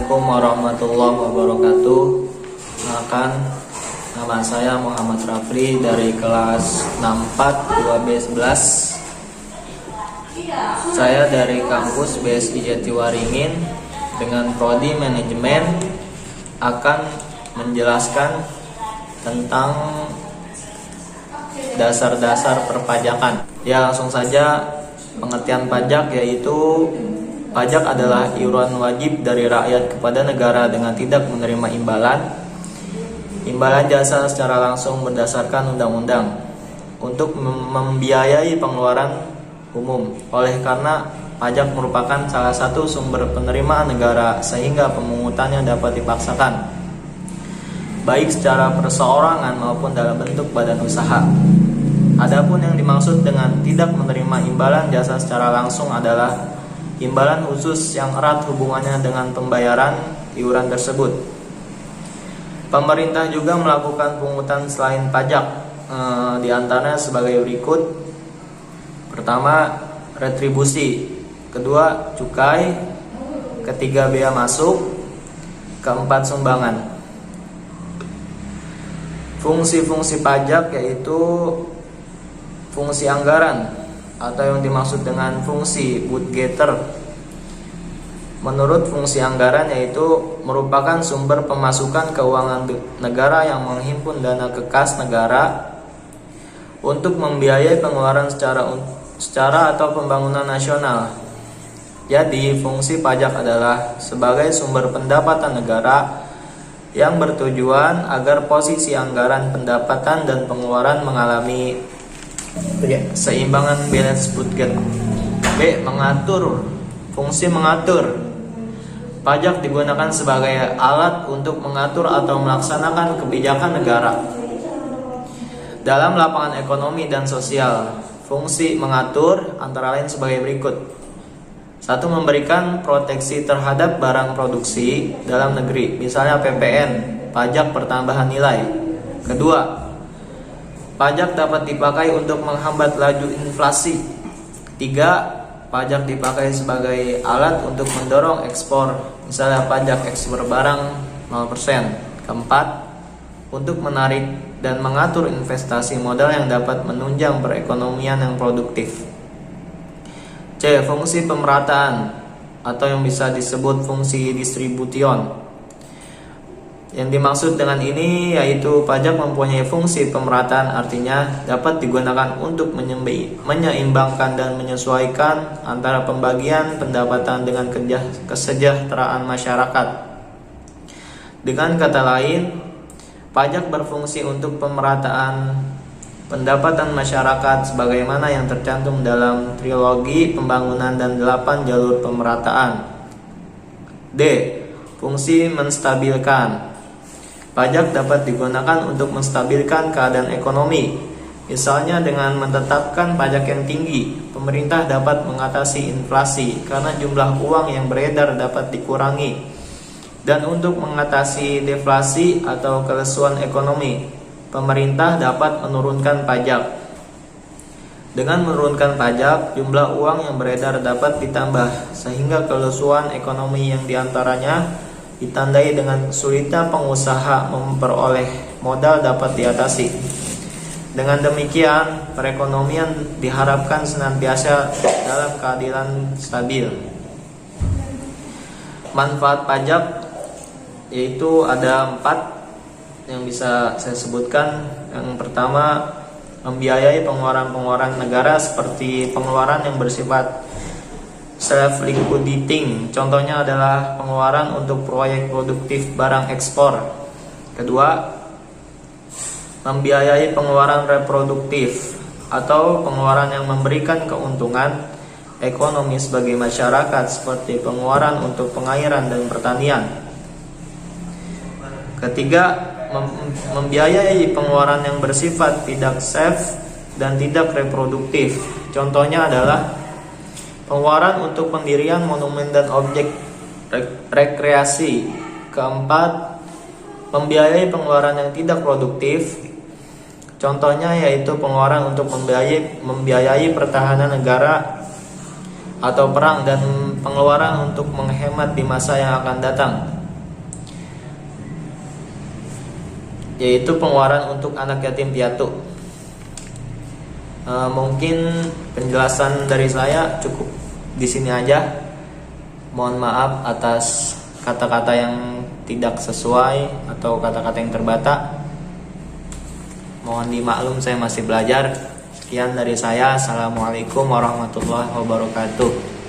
Assalamualaikum warahmatullahi wabarakatuh. Perkenalkan, nama saya Muhammad Rafli dari kelas 64 2B11. Saya dari kampus BSI Jatiwaringin dengan prodi manajemen akan menjelaskan tentang dasar-dasar perpajakan. Ya, langsung saja pengertian pajak, yaitu pajak adalah iuran wajib dari rakyat kepada negara dengan tidak menerima imbalan jasa secara langsung berdasarkan undang-undang untuk membiayai pengeluaran umum. Oleh karena pajak merupakan salah satu sumber penerimaan negara sehingga pemungutannya dapat dipaksakan, baik secara perseorangan maupun dalam bentuk badan usaha. Adapun yang dimaksud dengan tidak menerima imbalan jasa secara langsung adalah imbalan khusus yang erat hubungannya dengan pembayaran iuran tersebut. Pemerintah juga melakukan pungutan selain pajak, di antaranya sebagai berikut. Pertama, retribusi. Kedua, cukai. Ketiga, bea masuk. Keempat, sumbangan. Fungsi-fungsi pajak yaitu fungsi anggaran atau yang dimaksud dengan fungsi budgeter. Menurut fungsi anggaran, yaitu merupakan sumber pemasukan keuangan negara yang menghimpun dana ke kas negara untuk membiayai pengeluaran secara atau pembangunan nasional. Jadi, fungsi pajak adalah sebagai sumber pendapatan negara yang bertujuan agar posisi anggaran pendapatan dan pengeluaran mengalami seimbangan balance budget. B. Mengatur. Fungsi mengatur. Pajak digunakan sebagai alat untuk mengatur atau melaksanakan kebijakan negara dalam lapangan ekonomi dan sosial. Fungsi mengatur antara lain sebagai berikut. 1. Memberikan proteksi terhadap barang produksi dalam negeri, misalnya PPN, pajak pertambahan nilai. Kedua, pajak dapat dipakai untuk menghambat laju inflasi. 3. Pajak dipakai sebagai alat untuk mendorong ekspor, misalnya pajak ekspor barang 0%. Keempat, untuk menarik dan mengatur investasi modal yang dapat menunjang perekonomian yang produktif. C. Fungsi pemerataan atau yang bisa disebut fungsi distribution. Yang dimaksud dengan ini yaitu pajak mempunyai fungsi pemerataan, artinya dapat digunakan untuk menyeimbangkan dan menyesuaikan antara pembagian pendapatan dengan kesejahteraan masyarakat. Dengan kata lain, pajak berfungsi untuk pemerataan pendapatan masyarakat sebagaimana yang tercantum dalam Trilogi Pembangunan dan 8 Jalur Pemerataan. D. Fungsi menstabilkan. Pajak dapat digunakan untuk menstabilkan keadaan ekonomi. Misalnya dengan menetapkan pajak yang tinggi, pemerintah dapat mengatasi inflasi karena jumlah uang yang beredar dapat dikurangi. Dan untuk mengatasi deflasi atau kelesuan ekonomi, pemerintah dapat menurunkan pajak. Dengan menurunkan pajak, jumlah uang yang beredar dapat ditambah sehingga kelesuan ekonomi yang diantaranya ditandai dengan kesulitan pengusaha memperoleh modal dapat diatasi. Dengan demikian, perekonomian diharapkan senantiasa dalam keadilan stabil. Manfaat pajak yaitu ada 4 yang bisa saya sebutkan. Yang pertama, membiayai pengeluaran negara seperti pengeluaran yang bersifat self-liquidating. Contohnya adalah pengeluaran untuk proyek produktif barang ekspor. Kedua, membiayai pengeluaran reproduktif atau pengeluaran yang memberikan keuntungan ekonomis bagi masyarakat seperti pengeluaran untuk pengairan dan pertanian. Ketiga, membiayai pengeluaran yang bersifat tidak safe dan tidak reproduktif. Contohnya adalah pengeluaran untuk pendirian monumen dan objek rekreasi. Keempat, membiayai pengeluaran yang tidak produktif. Contohnya yaitu pengeluaran untuk membiayai pertahanan negara atau perang dan pengeluaran untuk menghemat di masa yang akan datang. yaitu pengeluaran untuk anak yatim piatu. Mungkin penjelasan dari saya cukup di sini aja. Mohon maaf atas kata-kata yang tidak sesuai atau kata-kata yang terbata. Mohon dimaklum, saya masih belajar. Sekian dari saya. Assalamualaikum warahmatullahi wabarakatuh.